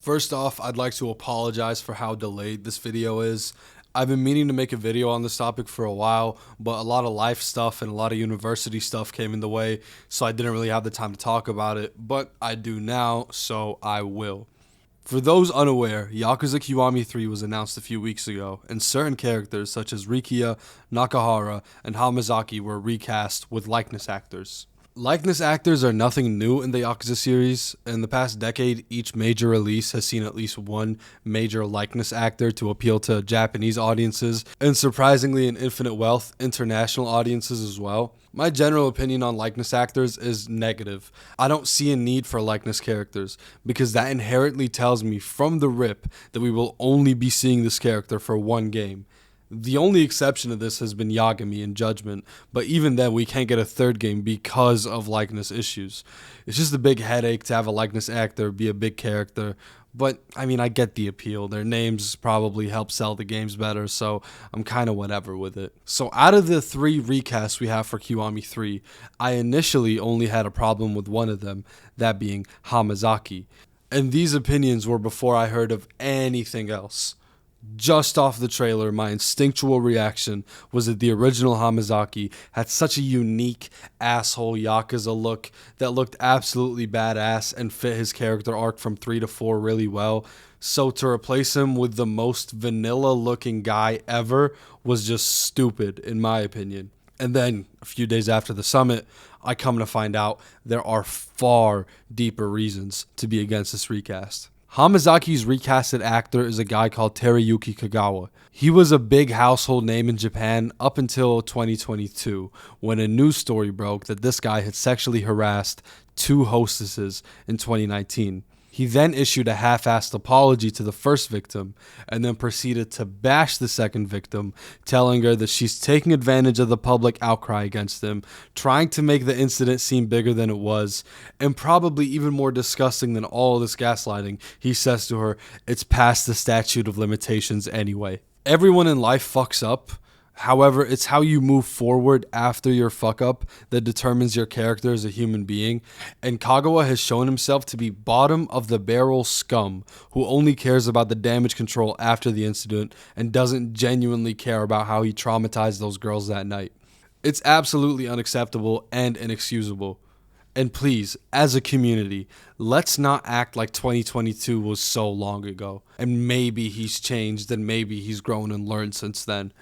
First off, I'd like to apologize for how delayed this video is. I've been meaning to make a video on this topic for a while, but a lot of life stuff and a lot of university stuff came in the way, so I didn't really have the time to talk about it, but I do now, so I will. For those unaware, Yakuza Kiwami 3 was announced a few weeks ago, and certain characters such as Rikiya, Nakahara, and Hamazaki were recast with likeness actors. Likeness actors are nothing new in the Yakuza series. In the past decade, each major release has seen at least one major likeness actor to appeal to Japanese audiences, and surprisingly in Infinite Wealth, international audiences as well. My general opinion on likeness actors is negative. I don't see a need for likeness characters, because that inherently tells me from the rip that we will only be seeing this character for one game. The only exception to this has been Yagami in Judgment, but even then we can't get a third game because of likeness issues. It's just a big headache to have a likeness actor be a big character, but I mean, I get the appeal. Their names probably help sell the games better, so I'm kind of whatever with it. So out of the 3 recasts we have for Kiwami 3, I initially only had a problem with one of them, that being Hamazaki. And these opinions were before I heard of anything else. Just off the trailer, my instinctual reaction was that the original Hamazaki had such a unique asshole Yakuza look that looked absolutely badass and fit his character arc from 3 to 4 really well. So to replace him with the most vanilla looking guy ever was just stupid in my opinion. And then a few days after the summit, I come to find out there are far deeper reasons to be against this recast. Hamazaki's recasted actor is a guy called Teruyuki Kagawa. He was a big household name in Japan up until 2022, when a news story broke that this guy had sexually harassed 2 hostesses in 2019. He then issued a half-assed apology to the first victim and then proceeded to bash the second victim, telling her that she's taking advantage of the public outcry against him, trying to make the incident seem bigger than it was, and probably even more disgusting than all of this gaslighting, he says to her, it's past the statute of limitations anyway. Everyone in life fucks up. However, it's how you move forward after your fuck up that determines your character as a human being, and Kagawa has shown himself to be bottom of the barrel scum who only cares about the damage control after the incident and doesn't genuinely care about how he traumatized those girls that night. It's absolutely unacceptable and inexcusable. And please, as a community, let's not act like 2022 was so long ago, and maybe he's changed and maybe he's grown and learned since then.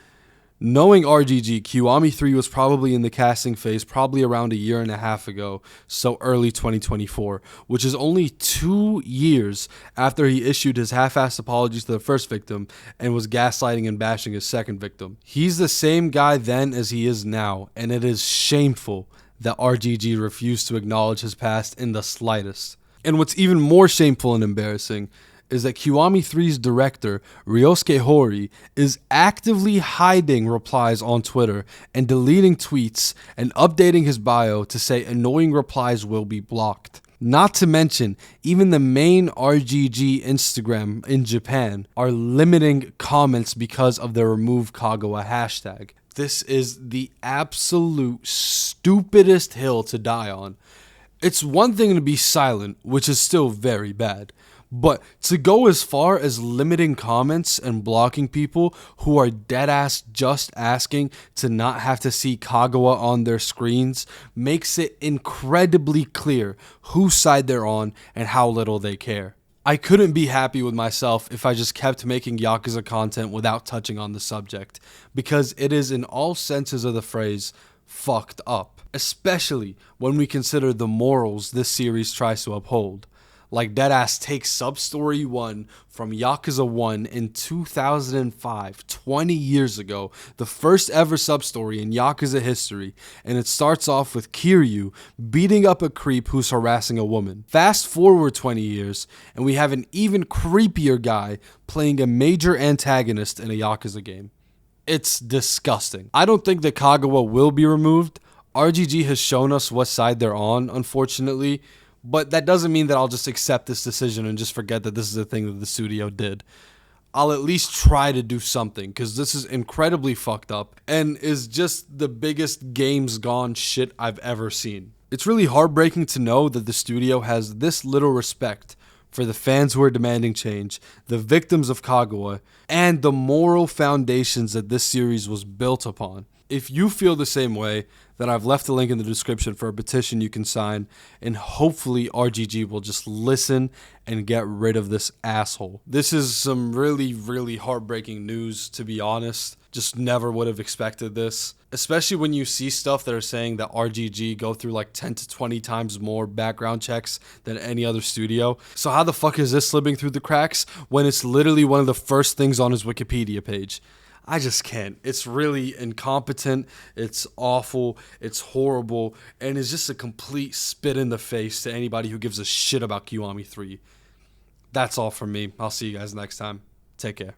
Knowing RGG, Kiwami 3 was probably in the casting phase probably around a year and a half ago, so early 2024, which is only 2 years after he issued his half-assed apologies to the first victim and was gaslighting and bashing his second victim. He's the same guy then as he is now, and it is shameful that RGG refused to acknowledge his past in the slightest. And what's even more shameful and embarrassing is that Kiwami 3's director, Ryosuke Hori, is actively hiding replies on Twitter and deleting tweets and updating his bio to say annoying replies will be blocked. Not to mention, even the main RGG Instagram in Japan are limiting comments because of the remove Kagawa hashtag. This is the absolute stupidest hill to die on. It's one thing to be silent, which is still very bad. But to go as far as limiting comments and blocking people who are deadass just asking to not have to see Kagawa on their screens makes it incredibly clear whose side they're on and how little they care. I couldn't be happy with myself if I just kept making Yakuza content without touching on the subject, because it is in all senses of the phrase fucked up, especially when we consider the morals this series tries to uphold. Like deadass takes Sub-Story 1 from Yakuza 1 in 2005, 20 years ago, the first ever sub-story in Yakuza history, and it starts off with Kiryu beating up a creep who's harassing a woman. Fast forward 20 years, and we have an even creepier guy playing a major antagonist in a Yakuza game. It's disgusting. I don't think that Kagawa will be removed. RGG has shown us what side they're on, unfortunately. But that doesn't mean that I'll just accept this decision and just forget that this is a thing that the studio did. I'll at least try to do something, because this is incredibly fucked up and is just the biggest games gone shit I've ever seen. It's really heartbreaking to know that the studio has this little respect for the fans who are demanding change, the victims of Kagawa, and the moral foundations that this series was built upon. If you feel the same way, then I've left a link in the description for a petition you can sign, and hopefully RGG will just listen and get rid of this asshole. This is some really, really heartbreaking news, to be honest. Just never would have expected this. Especially when you see stuff that are saying that RGG go through like 10 to 20 times more background checks than any other studio. So how the fuck is this slipping through the cracks when it's literally one of the first things on his Wikipedia page? I just can't. It's really incompetent, it's awful, it's horrible, and it's just a complete spit in the face to anybody who gives a shit about Kiwami 3. That's all from me. I'll see you guys next time. Take care.